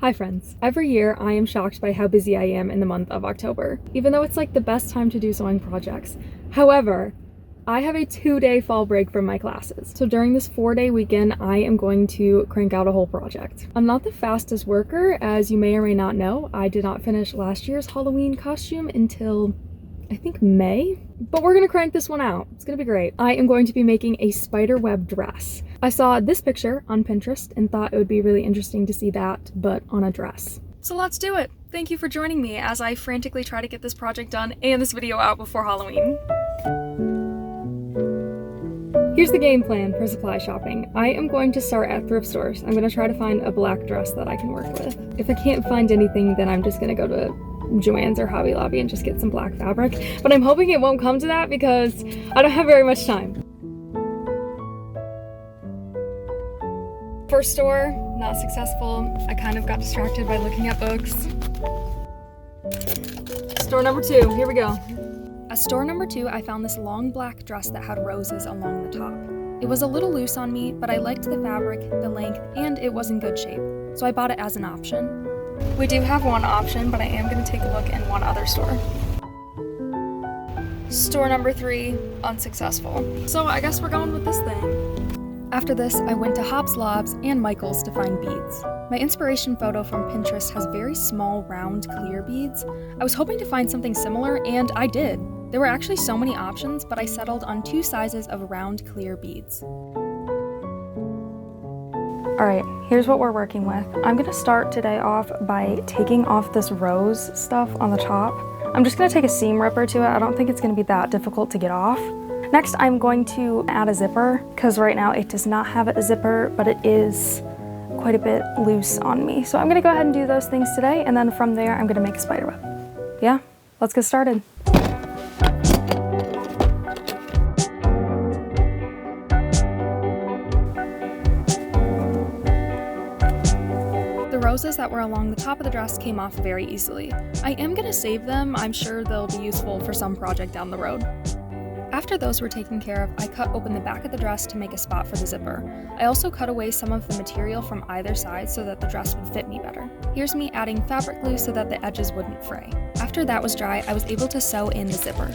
Hi friends. Every year I am shocked by how busy I am in the month of October, even though it's like the best time to do sewing projects. However, I have a 2-day fall break from my classes. So during this 4-day weekend, I am going to crank out a whole project. I'm not the fastest worker, as you may or may not know. I did not finish last year's Halloween costume until I think May, but we're gonna crank this one out. It's gonna be great. I am going to be making a spider web dress. I saw this picture on Pinterest and thought it would be really interesting to see that, but on a dress. So let's do it. Thank you for joining me as I frantically try to get this project done and this video out before Halloween. Here's the game plan for supply shopping. I am going to start at thrift stores. I'm gonna try to find a black dress that I can work with. If I can't find anything, then I'm just gonna go to Joann's or Hobby Lobby and just get some black fabric. But I'm hoping it won't come to that because I don't have very much time. First store, not successful. I kind of got distracted by looking at books. Store number 2, here we go. At store number 2, I found this long black dress that had roses along the top. It was a little loose on me, but I liked the fabric, the length, and it was in good shape, so I bought it as an option. We do have one option, but I am going to take a look in one other store. Store number 3, unsuccessful. So I guess we're going with this thing. After this, I went to Hobbs Lobs and Michael's to find beads. My inspiration photo from Pinterest has very small, round, clear beads. I was hoping to find something similar, and I did. There were actually so many options, but I settled on 2 sizes of round, clear beads. Alright, here's what we're working with. I'm gonna start today off by taking off this rose stuff on the top. I'm just gonna take a seam ripper to it. I don't think it's gonna be that difficult to get off. Next, I'm going to add a zipper, because right now it does not have a zipper, but it is quite a bit loose on me. So I'm gonna go ahead and do those things today, and then from there, I'm gonna make a spider web. Yeah, let's get started. The roses that were along the top of the dress came off very easily. I am gonna save them. I'm sure they'll be useful for some project down the road. After those were taken care of, I cut open the back of the dress to make a spot for the zipper. I also cut away some of the material from either side so that the dress would fit me better. Here's me adding fabric glue so that the edges wouldn't fray. After that was dry, I was able to sew in the zipper.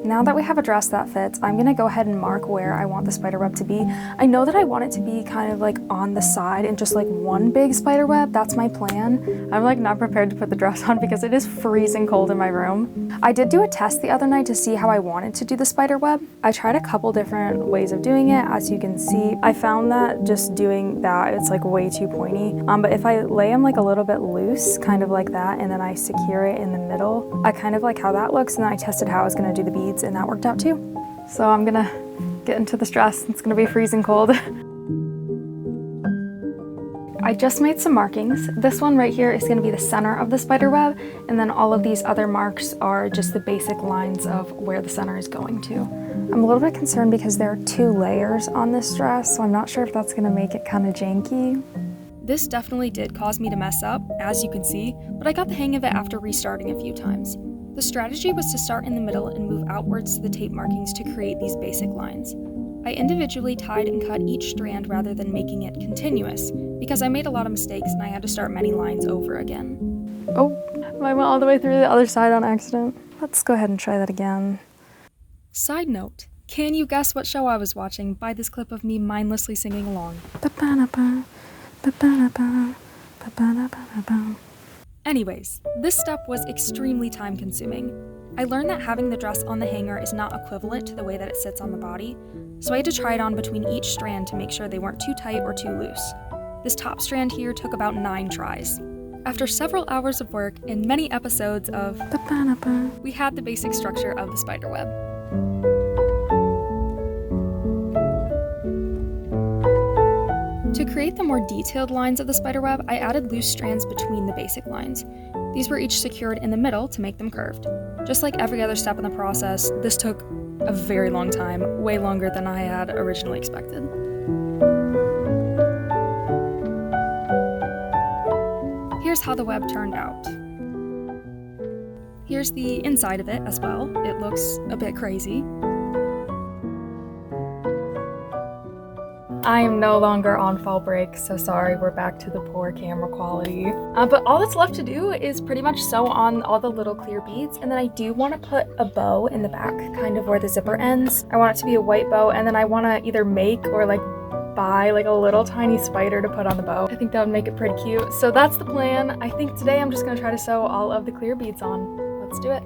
Now that we have a dress that fits, I'm gonna go ahead and mark where I want the spider web to be. I know that I want it to be kind of like on the side and just like one big spider web. That's my plan. I'm like not prepared to put the dress on because it is freezing cold in my room. I did do a test the other night to see how I wanted to do the spider web. I tried a couple different ways of doing it. As you can see, I found that just doing that, it's like way too pointy. But if I lay them like a little bit loose, kind of like that, and then I secure it in the middle, I kind of like how that looks, and then I tested how I was gonna do the beads, and that worked out too. So I'm gonna get into this dress. It's gonna be freezing cold. I just made some markings. This one right here is gonna be the center of the spider web, and then all of these other marks are just the basic lines of where the center is going to. I'm a little bit concerned because there are 2 layers on this dress, so I'm not sure if that's gonna make it kind of janky. This definitely did cause me to mess up, as you can see, but I got the hang of it after restarting a few times. The strategy was to start in the middle and move outwards to the tape markings to create these basic lines. I individually tied and cut each strand rather than making it continuous, because I made a lot of mistakes and I had to start many lines over again. Oh, I went all the way through the other side on accident. Let's go ahead and try that again. Side note, can you guess what show I was watching by this clip of me mindlessly singing along? Anyways, this step was extremely time consuming. I learned that having the dress on the hanger is not equivalent to the way that it sits on the body, so I had to try it on between each strand to make sure they weren't too tight or too loose. This top strand here took about 9 tries. After several hours of work and many episodes of we had the basic structure of the spider web. To create the more detailed lines of the spiderweb, I added loose strands between the basic lines. These were each secured in the middle to make them curved. Just like every other step in the process, this took a very long time, way longer than I had originally expected. Here's how the web turned out. Here's the inside of it as well. It looks a bit crazy. I am no longer on fall break, so sorry, we're back to the poor camera quality. But all that's left to do is pretty much sew on all the little clear beads, and then I do want to put a bow in the back, kind of where the zipper ends. I want it to be a white bow, and then I want to either make or like buy like a little tiny spider to put on the bow. I think that would make it pretty cute. So that's the plan. I think today I'm just gonna try to sew all of the clear beads on. Let's do it.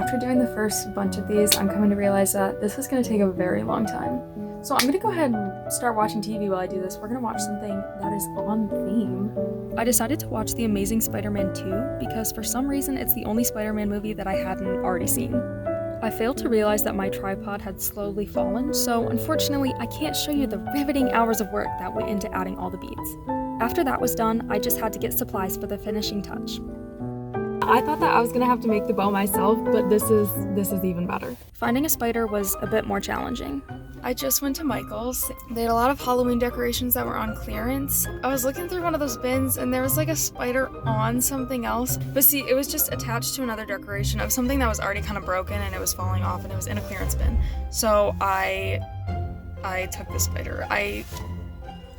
After doing the first bunch of these, I'm coming to realize that this is going to take a very long time. So I'm going to go ahead and start watching TV while I do this. We're going to watch something that is on theme. I decided to watch The Amazing Spider-Man 2 because for some reason it's the only Spider-Man movie that I hadn't already seen. I failed to realize that my tripod had slowly fallen, so unfortunately I can't show you the riveting hours of work that went into adding all the beads. After that was done, I just had to get supplies for the finishing touch. I thought that I was gonna have to make the bow myself, but this is even better. Finding a spider was a bit more challenging. I just went to Michael's. They had a lot of Halloween decorations that were on clearance. I was looking through one of those bins and there was like a spider on something else. But see, it was just attached to another decoration of something that was already kind of broken and it was falling off and it was in a clearance bin. So I took the spider.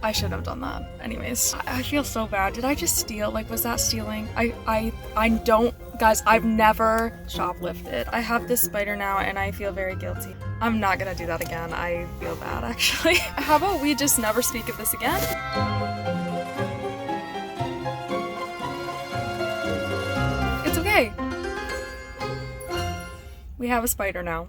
I shouldn't have done that. Anyways, I feel so bad. Did I just steal? Like, was that stealing? I don't, guys, I've never shoplifted. I have this spider now and I feel very guilty. I'm not gonna do that again. I feel bad, actually. How about we just never speak of this again? It's okay. We have a spider now.